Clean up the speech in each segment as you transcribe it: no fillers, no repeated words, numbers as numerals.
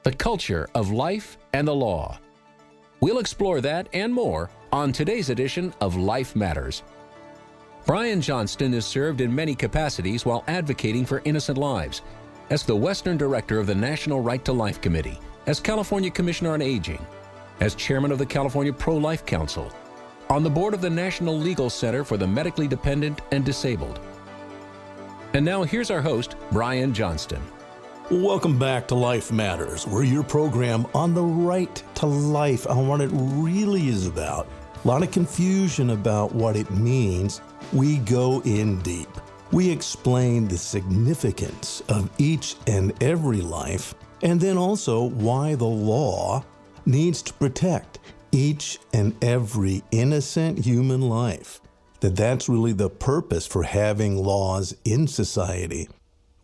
the culture of life and the law. We'll explore that and more on today's edition of Life Matters. Brian Johnston has served in many capacities while advocating for innocent lives, as the Western Director of the National Right to Life Committee, as California Commissioner on Aging, as Chairman of the California Pro-Life Council, on the board of the National Legal Center for the Medically Dependent and Disabled. And now here's our host, Brian Johnston. Welcome back to Life Matters. We're your program on the right to life, on what it really is about. A lot of confusion about what it means. We go in deep. We explain the significance of each and every life, and then also why the law needs to protect each and every innocent human life. That's really the purpose for having laws in society.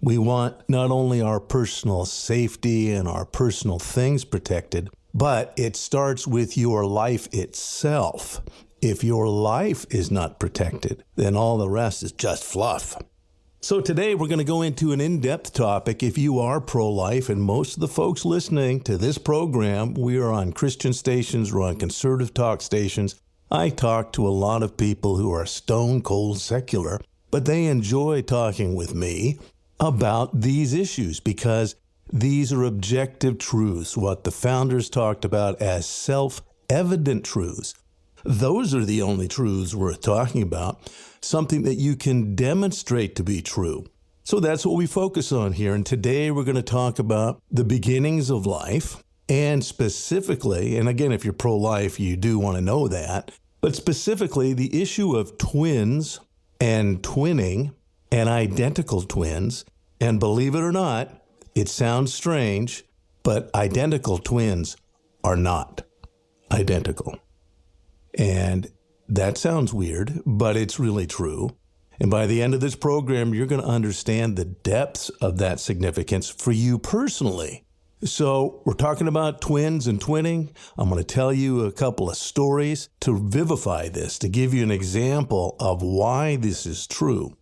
We want not only our personal safety and our personal things protected, but it starts with your life itself. If your life is not protected, then all the rest is just fluff. So today we're going to go into an in-depth topic. If you are pro-life, and most of the folks listening to this program, we are on Christian stations, we're on conservative talk stations. I talk to a lot of people who are stone cold secular, but they enjoy talking with me about these issues because these are objective truths, what the founders talked about as self-evident truths. Those are the only truths worth talking about, something that you can demonstrate to be true. So that's what we focus on here. And today we're going to talk about the beginnings of life, and specifically, and again, if you're pro-life, you do want to know that, but specifically the issue of twins and twinning and identical twins. And believe it or not, it sounds strange, but identical twins are not identical. And that sounds weird, but it's really true. And by the end of this program, you're going to understand the depths of that significance for you personally. So we're talking about twins and twinning. I'm going to tell you a couple of stories to vivify this, to give you an example of why this is true.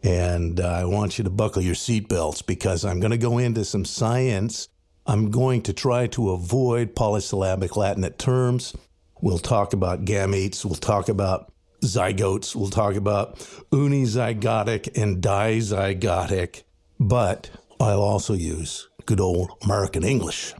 And I want you to buckle your seatbelts because I'm going to go into some science. I'm going to try to avoid polysyllabic Latinate terms. We'll talk about gametes, we'll talk about zygotes, we'll talk about unizygotic and dizygotic, but I'll also use good old American English.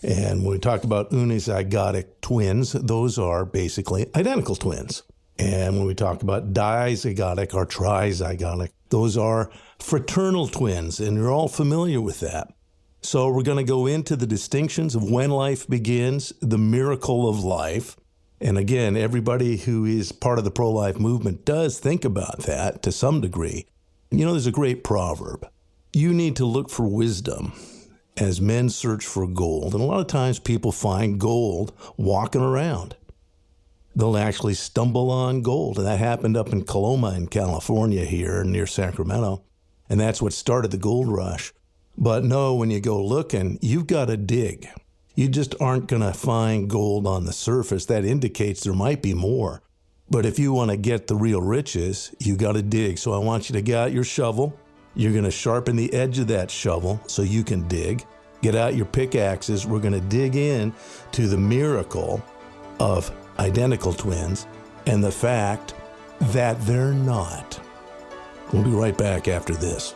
And when we talk about unizygotic twins, those are basically identical twins. And when we talk about dizygotic or trizygotic, those are fraternal twins, and you're all familiar with that. So we're going to go into the distinctions of when life begins, the miracle of life. And again, everybody who is part of the pro-life movement does think about that to some degree. You know, there's a great proverb. You need to look for wisdom as men search for gold. And a lot of times people find gold walking around. They'll actually stumble on gold. And that happened up in Coloma in California here near Sacramento. And that's what started the gold rush. But no, when you go looking, you've got to dig. You just aren't going to find gold on the surface. That indicates there might be more. But if you want to get the real riches, you got to dig. So I want you to get out your shovel. You're going to sharpen the edge of that shovel so you can dig. Get out your pickaxes. We're going to dig in to the miracle of identical twins and the fact that they're not. We'll be right back after this.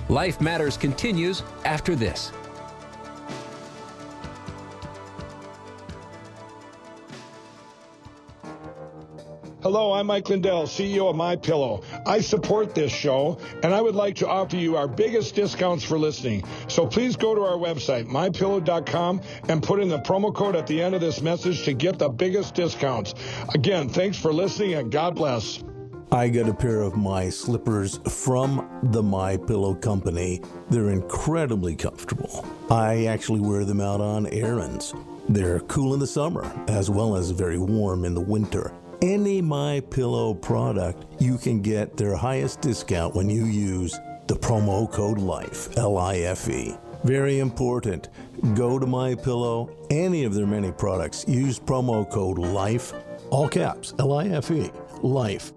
Life Matters continues after this. Hello, I'm Mike Lindell, CEO of MyPillow. I support this show, and I would like to offer you our biggest discounts for listening. So please go to our website, mypillow.com, and put in the promo code at the end of this message to get the biggest discounts. Again, thanks for listening, and God bless. I got a pair of my slippers from the MyPillow company. They're incredibly comfortable. I actually wear them out on errands. They're cool in the summer, as well as very warm in the winter. Any MyPillow product, you can get their highest discount when you use the promo code LIFE, L-I-F-E. Very important. Go to MyPillow, any of their many products. Use promo code LIFE, all caps, L-I-F-E, LIFE.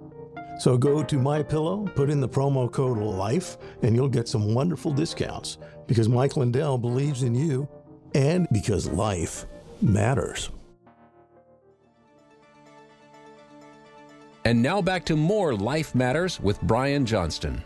So go to MyPillow, put in the promo code LIFE, and you'll get some wonderful discounts because Mike Lindell believes in you and because life matters. And now back to more Life Matters with Brian Johnston.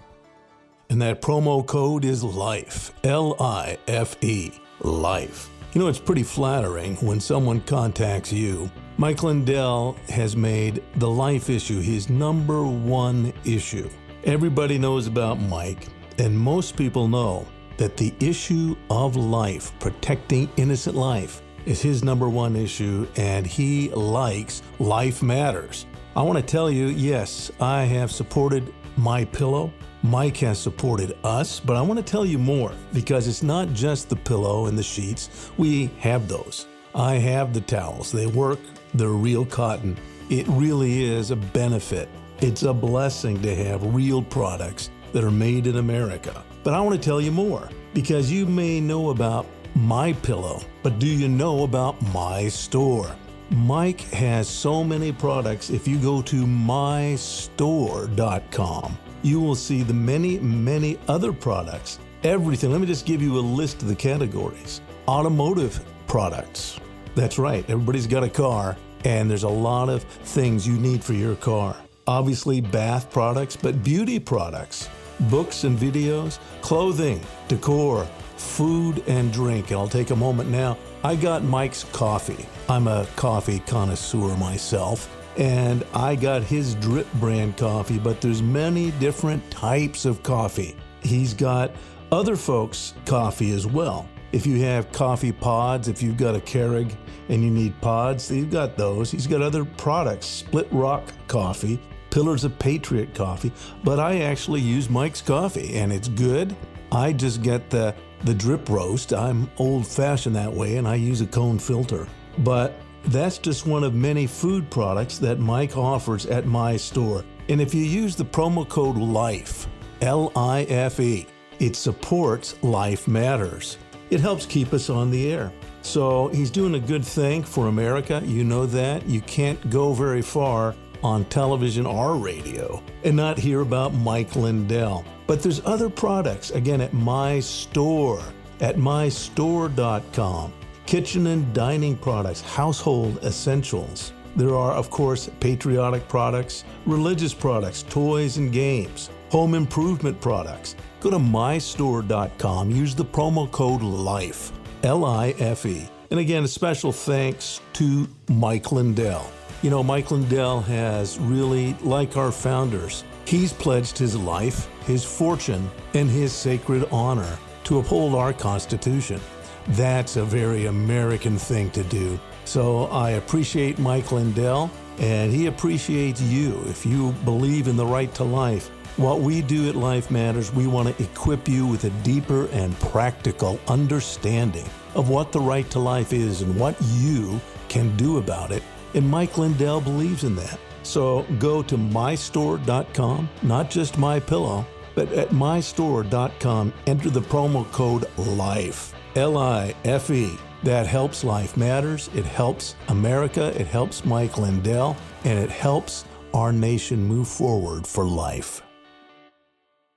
And that promo code is LIFE, L-I-F-E, LIFE. You know, it's pretty flattering when someone contacts you. Mike Lindell has made the life issue his number one issue. Everybody knows about Mike, and most people know that the issue of life, protecting innocent life, is his number one issue, and he likes Life Matters. I want to tell you, yes, I have supported MyPillow. Mike has supported us, but I want to tell you more because it's not just the pillow and the sheets. We have those. I have the towels. They work. They're real cotton. It really is a benefit. It's a blessing to have real products that are made in America. But I want to tell you more because you may know about MyPillow, but do you know about My Store? Mike has so many products. If you go to mystore.com, you will see the many other products. Everything. Let me just give you a list of the categories. Automotive products. That's right. Everybody's got a car, and there's a lot of things you need for your car. Obviously, bath products, but beauty products, books and videos, clothing, decor, food and drink. And I'll take a moment now. I got Mike's coffee. I'm a coffee connoisseur myself. And I got his drip brand coffee, but there's many different types of coffee. He's got other folks' coffee as well. If you have coffee pods, if you've got a Keurig and you need pods, you've got those. He's got other products, Split Rock coffee, Pillars of Patriot coffee, but I actually use Mike's coffee and it's good. I just get the drip roast. I'm old-fashioned that way and I use a cone filter. But that's just one of many food products that Mike offers at My Store. And if you use the promo code LIFE, L-I-F-E, it supports Life Matters. It helps keep us on the air. So he's doing a good thing for America. You know that. You can't go very far on television or radio and not hear about Mike Lindell. But there's other products, again, at My Store, at mystore.com. Kitchen and dining products, household essentials. There are, of course, patriotic products, religious products, toys and games, home improvement products. Go to mystore.com, use the promo code LIFE, L-I-F-E. And again, a special thanks to Mike Lindell. You know, Mike Lindell has really, like our founders, he's pledged his life, his fortune, and his sacred honor to uphold our Constitution. That's a very American thing to do. So I appreciate Mike Lindell, and he appreciates you. If you believe in the right to life, what we do at Life Matters, we want to equip you with a deeper and practical understanding of what the right to life is and what you can do about it. And Mike Lindell believes in that. So go to mystore.com, not just MyPillow, but at mystore.com, enter the promo code LIFE, L-I-F-E. That helps Life Matters, it helps America, it helps Mike Lindell, and it helps our nation move forward for life.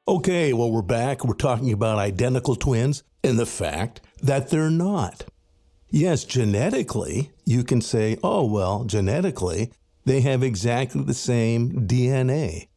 Okay, well, we're back. We're talking about identical twins and the fact that they're not. Yes, genetically, you can say, oh, well, genetically, they have exactly the same DNA.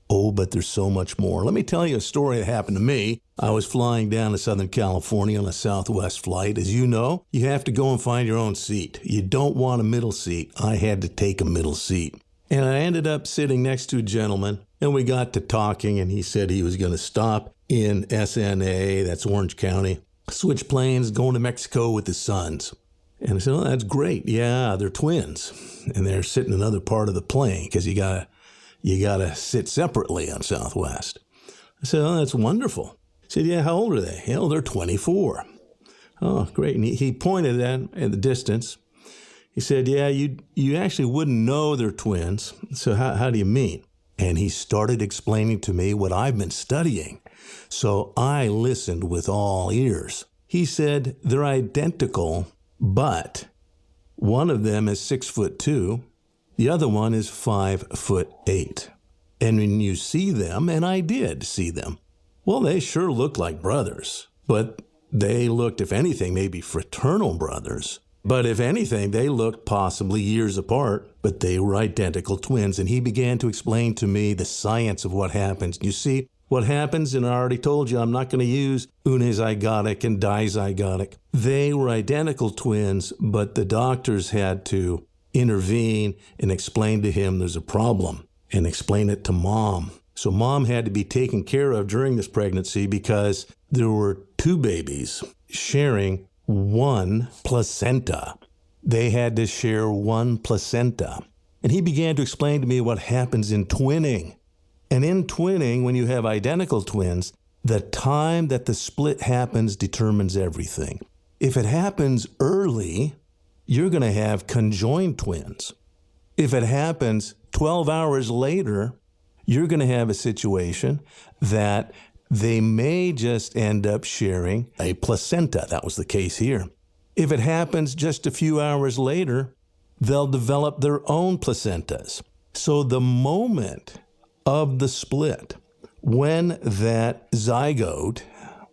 Oh, but there's so much more. Let me tell you a story that happened to me. I was flying down to Southern California on a Southwest flight. As you know, you have to go and find your own seat. You don't want a middle seat. I had to take a middle seat. And I ended up sitting next to a gentleman, and we got to talking, and he said he was going to stop in SNA, that's Orange County, switch planes, going to Mexico with his sons. And I said, oh, that's great. Yeah, they're twins. And they're sitting in another part of the plane because you gotta sit separately on Southwest. I said, oh, that's wonderful. He said, yeah, how old are they? Hell, they're 24. Oh, great. And he pointed at the distance. He said, yeah, you actually wouldn't know they're twins. So how do you mean? And he started explaining to me what I've been studying. So I listened with all ears. He said they're identical, but one of them is 6'2", the other one is 5'8". And when you see them, and I did see them, well, they sure looked like brothers, but they looked, if anything, maybe fraternal brothers. But if anything, they looked possibly years apart, but they were identical twins. And he began to explain to me the science of what happens. You see, what happens, and I already told you, I'm not going to use unizygotic and dizygotic. They were identical twins, but the doctors had to intervene and explain to him there's a problem and explain it to mom. So mom had to be taken care of during this pregnancy because there were two babies sharing one placenta. They had to share one placenta. And he began to explain to me what happens in twinning. And in twinning, when you have identical twins, the time that the split happens determines everything. If it happens early, you're going to have conjoined twins. If it happens 12 hours later, you're going to have a situation that they may just end up sharing a placenta. That was the case here. If it happens just a few hours later, they'll develop their own placentas. So the moment of the split, when that zygote,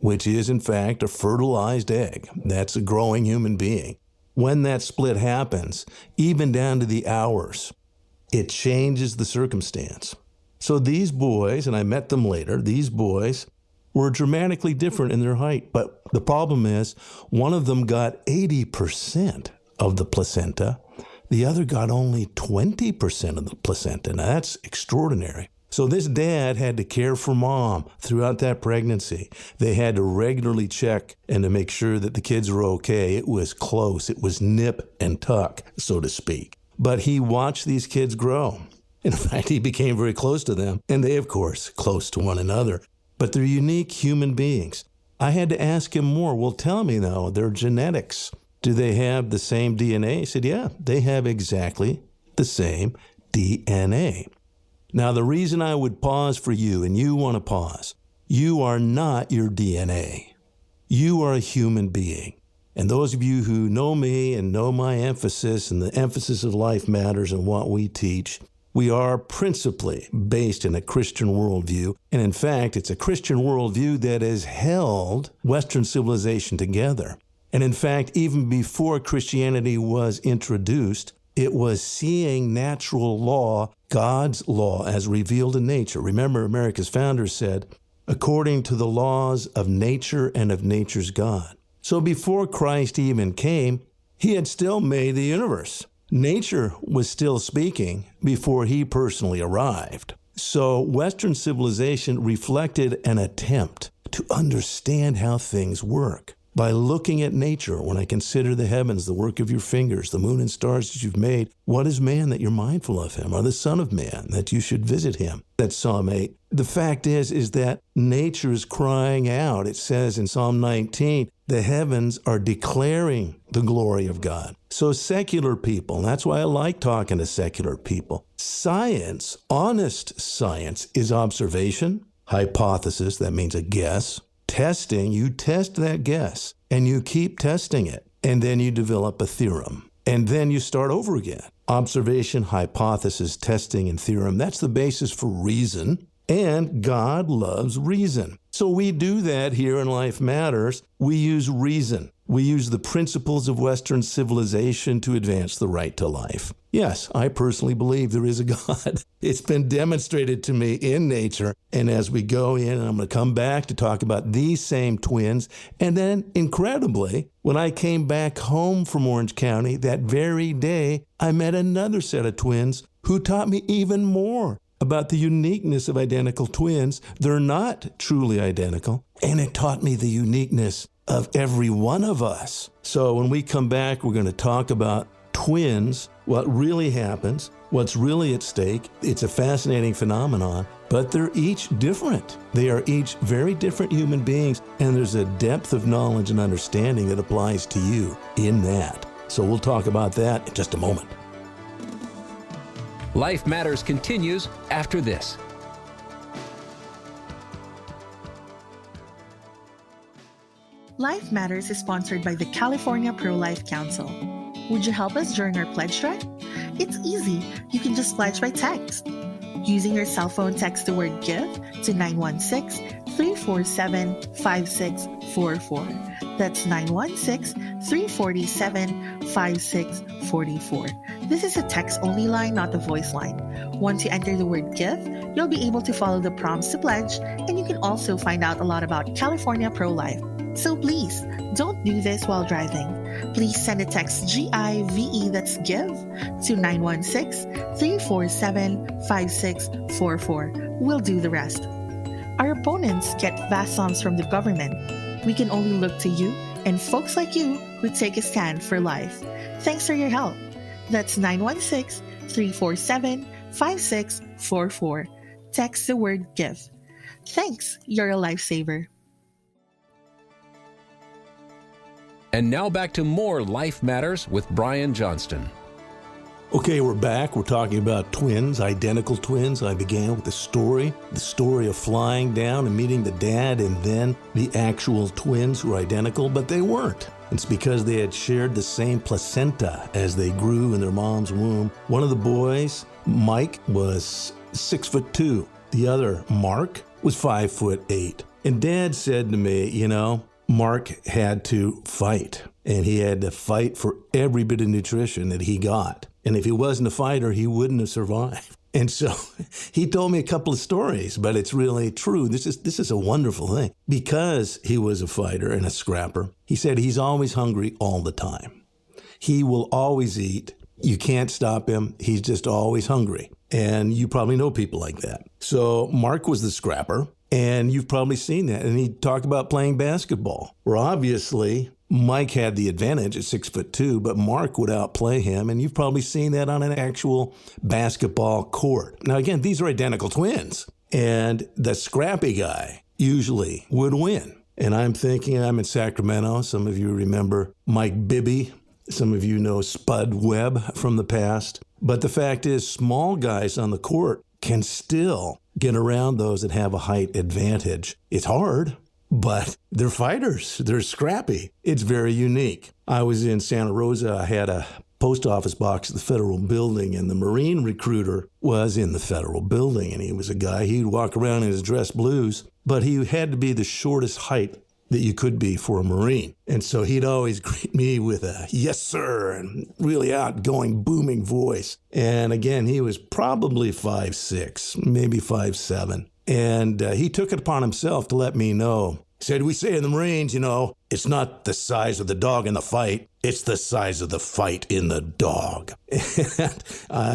which is in fact a fertilized egg, that's a growing human being, when that split happens, even down to the hours, it changes the circumstance. So these boys, and I met them later, these boys were dramatically different in their height. But the problem is, one of them got 80% of the placenta. The other got only 20% of the placenta. Now that's extraordinary. So this dad had to care for mom throughout that pregnancy. They had to regularly check and to make sure that the kids were okay. It was close. It was nip and tuck, so to speak. But he watched these kids grow. In fact, he became very close to them. And they, of course, close to one another. But they're unique human beings. I had to ask him more. Well, tell me, though, their genetics. Do they have the same DNA? He said, yeah, they have exactly the same DNA. Now, the reason I would pause for you, and you want to pause, you are not your DNA. You are a human being. And those of you who know me and know my emphasis and the emphasis of Life Matters and what we teach, we are principally based in a Christian worldview. And in fact, it's a Christian worldview that has held Western civilization together. And in fact, even before Christianity was introduced, it was seeing natural law, God's law, as revealed in nature. Remember, America's founders said, according to the laws of nature and of nature's God. So before Christ even came, he had still made the universe. Nature was still speaking before he personally arrived. So Western civilization reflected an attempt to understand how things work by looking at nature. When I consider the heavens, the work of your fingers, the moon and stars that you've made, what is man that you're mindful of him, or the Son of Man that you should visit him? That's Psalm 8. The fact is that nature is crying out. It says in Psalm 19, the heavens are declaring the glory of God. So secular people, and that's why I like talking to secular people. Science, honest science, is observation, hypothesis, that means a guess. Testing, you test that guess, and you keep testing it, and then you develop a theorem. And then you start over again. Observation, hypothesis, testing, and theorem, that's the basis for reason. And God loves reason. So we do that here in Life Matters. We use reason. We use the principles of Western civilization to advance the right to life. Yes, I personally believe there is a God. It's been demonstrated to me in nature. And as we go in, and I'm going to come back to talk about these same twins. And then, incredibly, when I came back home from Orange County that very day, I met another set of twins who taught me even more about the uniqueness of identical twins. They're not truly identical. And it taught me the uniqueness of every one of us. So when we come back, we're going to talk about twins, what really happens, what's really at stake. It's a fascinating phenomenon, but they're each different. They are each very different human beings, and there's a depth of knowledge and understanding that applies to you in that. So we'll talk about that in just a moment. Life Matters continues after this. Life Matters is sponsored by the California Pro-Life Council. Would you help us during our pledge drive? It's easy. You can just pledge by text. Using your cell phone, text the word GIVE to 916-347-5644. That's 916-347-5644. This is a text-only line, not a voice line. Once you enter the word GIVE, you'll be able to follow the prompts to pledge, and you can also find out a lot about California Pro-Life. So please, don't do this while driving. Please send a text GIVE, that's GIVE, to 916-347-5644. We'll do the rest. Our opponents get vast sums from the government. We can only look to you and folks like you who take a stand for life. Thanks for your help. That's 916-347-5644. Text the word GIVE. Thanks, you're a lifesaver. And now back to more Life Matters with Brian Johnston. Okay, we're back. We're talking about twins, identical twins. I began with the story of flying down and meeting the dad, and then the actual twins who are identical, but they weren't. It's because they had shared the same placenta as they grew in their mom's womb. One of the boys, Mike, was 6'2". The other, Mark, was 5'8". And Dad said to me, Mark had to fight, and he had to fight for every bit of nutrition that he got. And if he wasn't a fighter, he wouldn't have survived. And so he told me a couple of stories, but it's really true. This is a wonderful thing. Because he was a fighter and a scrapper, he said he's always hungry all the time. He will always eat. You can't stop him. He's just always hungry. And you probably know people like that. So Mark was the scrapper, and you've probably seen that. And he talked about playing basketball, where obviously Mike had the advantage at 6'2", but Mark would outplay him, and you've probably seen that on an actual basketball court. Now, again, these are identical twins, and the scrappy guy usually would win. And I'm thinking, I'm in Sacramento. Some of you remember Mike Bibby. Some of you know Spud Webb from the past. But the fact is, small guys on the court can still get around those that have a height advantage. It's hard, but they're fighters. They're scrappy. It's very unique. I was in Santa Rosa. I had a post office box at the federal building, and the Marine recruiter was in the federal building, and he was a guy, he'd walk around in his dress blues, but he had to be the shortest height that you could be for a Marine. And so he'd always greet me with a yes, sir, and really outgoing, booming voice. And again, he was probably 5'6", maybe 5'7". And he took it upon himself to let me know. He said, we say in the Marines, it's not the size of the dog in the fight, it's the size of the fight in the dog. And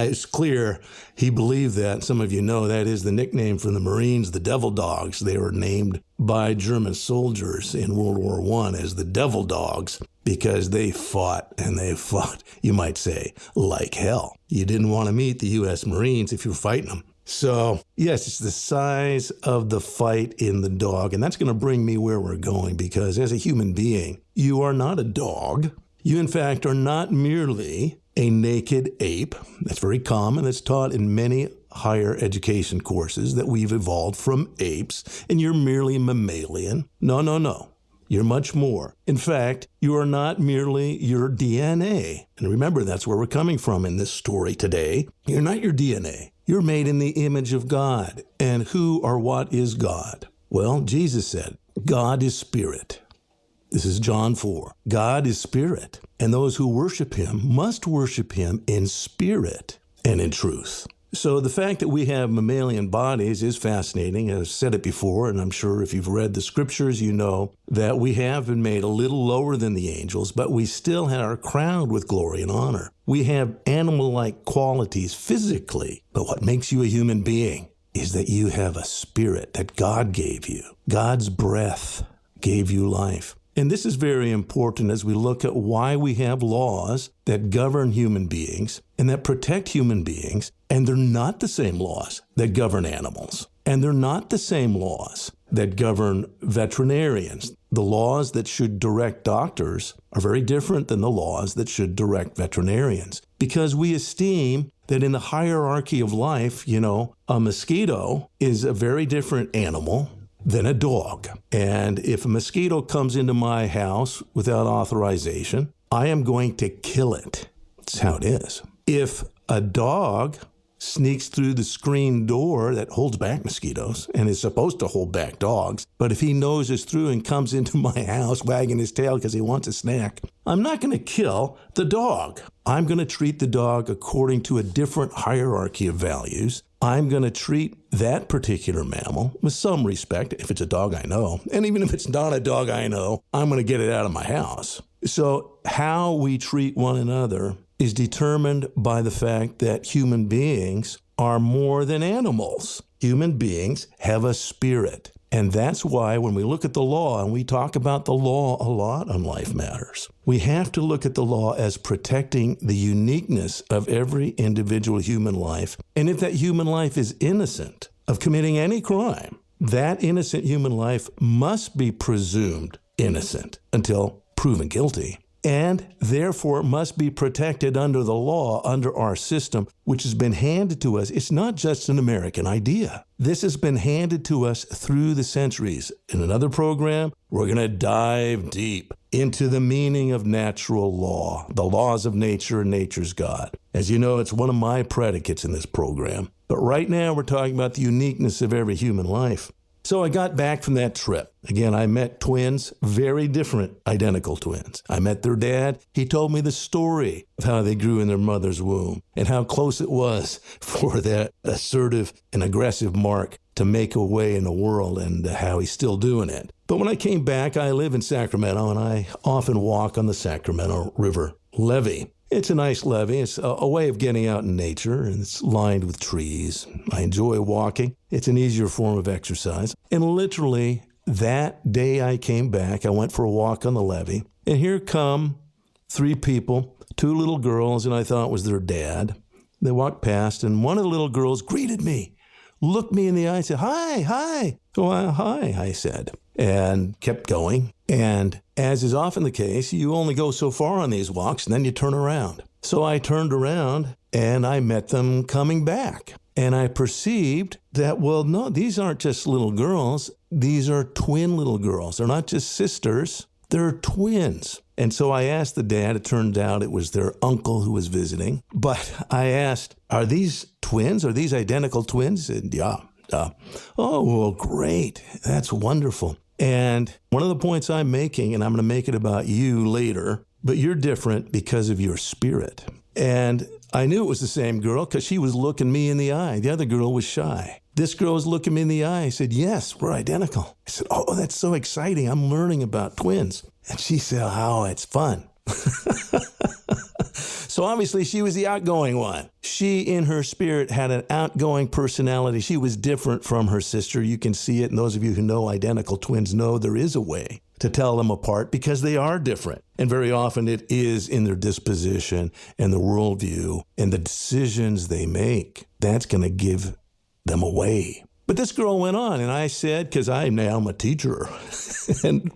it's clear he believed that. Some of you know that is the nickname for the Marines, the Devil Dogs. They were named by German soldiers in World War I as the Devil Dogs because they fought, and they fought, you might say, like hell. You didn't want to meet the U.S. Marines if you were fighting them. So, yes, it's the size of the fight in the dog, and that's going to bring me where we're going, because as a human being, you are not a dog. You, in fact, are not merely a naked ape. That's very common. That's taught in many higher education courses, that we've evolved from apes, and you're merely mammalian. No. You're much more. In fact, you are not merely your DNA. And remember, that's where we're coming from in this story today. You're not your DNA. You're made in the image of God. And who or what is God? Well, Jesus said, God is spirit. This is John 4. God is spirit, and those who worship him must worship him in spirit and in truth. So the fact that we have mammalian bodies is fascinating. I've said it before, and I'm sure if you've read the scriptures, you know that we have been made a little lower than the angels, but we still are crowned with glory and honor. We have animal-like qualities physically, but what makes you a human being is that you have a spirit that God gave you. God's breath gave you life. And this is very important as we look at why we have laws that govern human beings and that protect human beings, and they're not the same laws that govern animals. And they're not the same laws that govern veterinarians. The laws that should direct doctors are very different than the laws that should direct veterinarians, because we esteem that in the hierarchy of life, a mosquito is a very different animal than a dog. And if a mosquito comes into my house without authorization, I am going to kill it. That's how it is. If a dog sneaks through the screen door that holds back mosquitoes and is supposed to hold back dogs, but if he noses through and comes into my house wagging his tail because he wants a snack, I'm not going to kill the dog. I'm going to treat the dog according to a different hierarchy of values. I'm going to treat that particular mammal with some respect, if it's a dog I know. And even if it's not a dog I know, I'm going to get it out of my house. So how we treat one another is determined by the fact that human beings are more than animals. Human beings have a spirit. And that's why when we look at the law, and we talk about the law a lot on Life Matters, we have to look at the law as protecting the uniqueness of every individual human life. And if that human life is innocent of committing any crime, that innocent human life must be presumed innocent until proven guilty, and therefore must be protected under the law, under our system, which has been handed to us. It's not just an American idea. This has been handed to us through the centuries. In another program, we're going to dive deep into the meaning of natural law, the laws of nature and nature's God. As you know, it's one of my predicates in this program. But right now, we're talking about the uniqueness of every human life. So I got back from that trip. Again, I met twins, very different, identical twins. I met their dad. He told me the story of how they grew in their mother's womb and how close it was for that assertive and aggressive Mark to make a way in the world, and how he's still doing it. But when I came back, I live in Sacramento, and I often walk on the Sacramento River levee. It's a nice levee. It's a way of getting out in nature, and it's lined with trees. I enjoy walking. It's an easier form of exercise. And literally, that day I came back, I went for a walk on the levee, and here come three people, two little girls, and I thought it was their dad. They walked past, and one of the little girls greeted me, looked me in the eye, and said, "Hi, hi." "Well, hi," I said, and kept going. And as is often the case, you only go so far on these walks, and then you turn around. So I turned around, and I met them coming back. And I perceived that, well, no, these aren't just little girls. These are twin little girls. They're not just sisters. They're twins. And so I asked the dad. It turned out it was their uncle who was visiting. But I asked, are these twins? Are these identical twins? He said, yeah. Oh, well, great. That's wonderful. And one of the points I'm making, and I'm going to make it about you later, but you're different because of your spirit. And I knew it was the same girl because she was looking me in the eye. The other girl was shy. This girl was looking me in the eye. I said, yes, we're identical. I said, oh, that's so exciting. I'm learning about twins. And she said, oh, it's fun. So obviously she was the outgoing one. She, in her spirit, had an outgoing personality. She was different from her sister. You can see it. And those of you who know identical twins know there is a way to tell them apart because they are different. And very often it is in their disposition and the worldview and the decisions they make. That's going to give them away. But this girl went on, and I said, because I'm a teacher,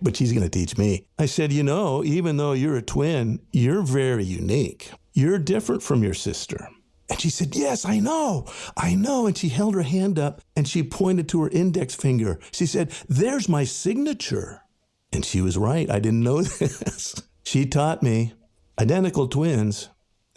but she's going to teach me. I said, you know, even though you're a twin, you're very unique. You're different from your sister. And she said, yes, I know. And she held her hand up, and she pointed to her index finger. She said, there's my signature. And she was right. I didn't know this. She taught me identical twins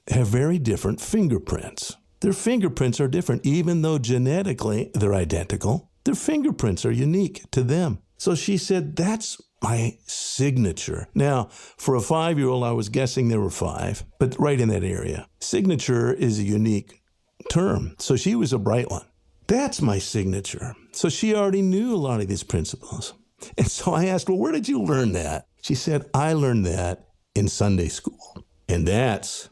have very different fingerprints. Their fingerprints are different. Even though genetically they're identical, their fingerprints are unique to them. So she said, that's my signature. Now, for a 5-year-old, I was guessing there were 5, but right in that area. Signature is a unique term. So she was a bright one. That's my signature. So she already knew a lot of these principles. And so I asked, well, where did you learn that? She said, I learned that in Sunday school. And that's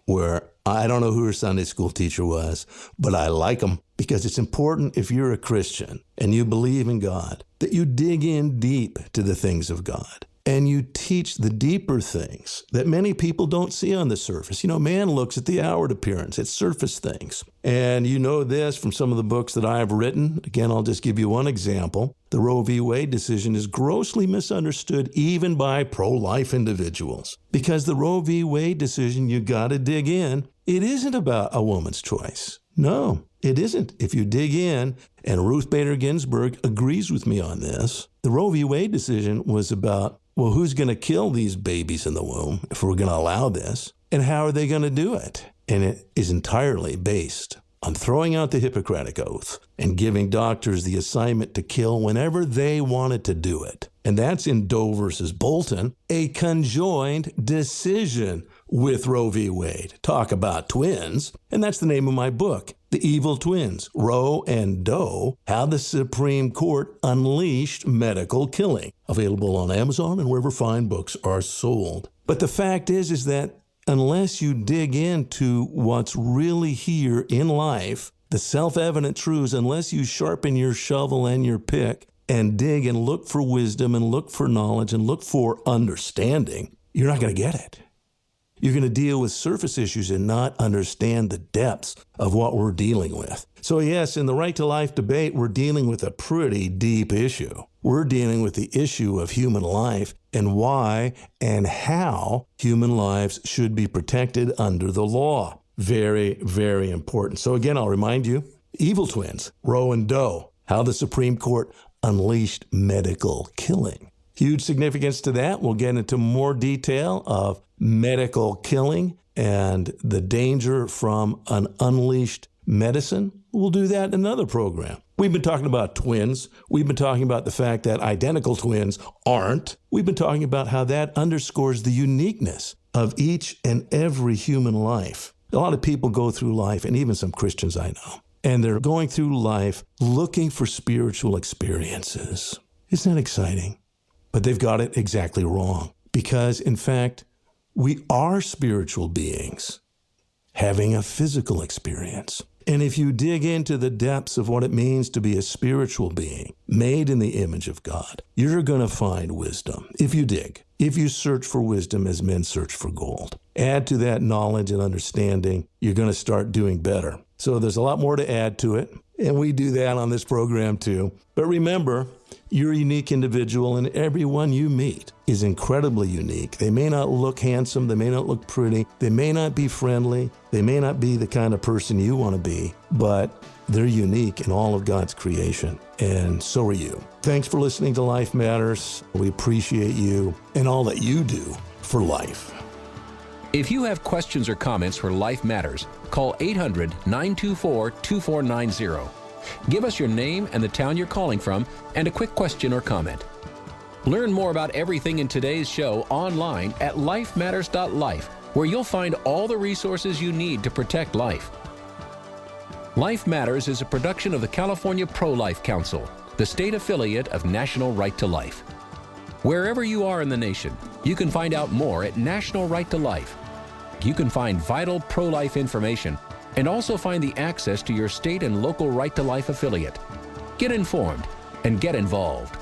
where I don't know who her Sunday school teacher was, but I like them because it's important if you're a Christian and you believe in God, that you dig in deep to the things of God and you teach the deeper things that many people don't see on the surface. You know, man looks at the outward appearance, at surface things. And you know this from some of the books that I've written. Again, I'll just give you one example. The Roe v. Wade decision is grossly misunderstood even by pro-life individuals. Because the Roe v. Wade decision, you got to dig in. It isn't about a woman's choice. No, it isn't. If you dig in, and Ruth Bader Ginsburg agrees with me on this, the Roe v. Wade decision was about, well, who's going to kill these babies in the womb if we're going to allow this? And how are they going to do it? And it is entirely based on throwing out the Hippocratic Oath and giving doctors the assignment to kill whenever they wanted to do it. And that's in Doe versus Bolton, a conjoined decision with Roe v. Wade. Talk about twins. And that's the name of my book, The Evil Twins, Roe and Doe, How the Supreme Court Unleashed Medical Killing. Available on Amazon and wherever fine books are sold. But the fact is that unless you dig into what's really here in life, the self-evident truths, unless you sharpen your shovel and your pick and dig and look for wisdom and look for knowledge and look for understanding, you're not going to get it. You're going to deal with surface issues and not understand the depths of what we're dealing with. So yes, in the Right to Life debate, we're dealing with a pretty deep issue. We're dealing with the issue of human life and why and how human lives should be protected under the law. Very, very important. So again, I'll remind you, Evil Twins, Roe and Doe, How the Supreme Court Unleashed Medical Killing. Huge significance to that. We'll get into more detail of medical killing and the danger from an unleashed medicine. We'll do that in another program. We've been talking about twins. We've been talking about the fact that identical twins aren't. We've been talking about how that underscores the uniqueness of each and every human life. A lot of people go through life, and even some Christians I know, and they're going through life looking for spiritual experiences. Isn't that exciting? But they've got it exactly wrong. Because, in fact, we are spiritual beings having a physical experience. And if you dig into the depths of what it means to be a spiritual being made in the image of God, you're going to find wisdom. If you dig, if you search for wisdom as men search for gold, add to that knowledge and understanding, you're going to start doing better. So there's a lot more to add to it. And we do that on this program too. But remember, you're a unique individual, and everyone you meet is incredibly unique. They may not look handsome, they may not look pretty, they may not be friendly, they may not be the kind of person you want to be, but they're unique in all of God's creation, and so are you. Thanks for listening to Life Matters. We appreciate you and all that you do for life. If you have questions or comments for Life Matters, call 800-924-2490. Give us your name and the town you're calling from and a quick question or comment. Learn more about everything in today's show online at lifematters.life, where you'll find all the resources you need to protect life. Life Matters is a production of the California Pro-Life Council, the state affiliate of National Right to Life. Wherever you are in the nation, you can find out more at National Right to Life. You can find vital pro-life information and also find the access to your state and local Right to Life affiliate. Get informed and get involved.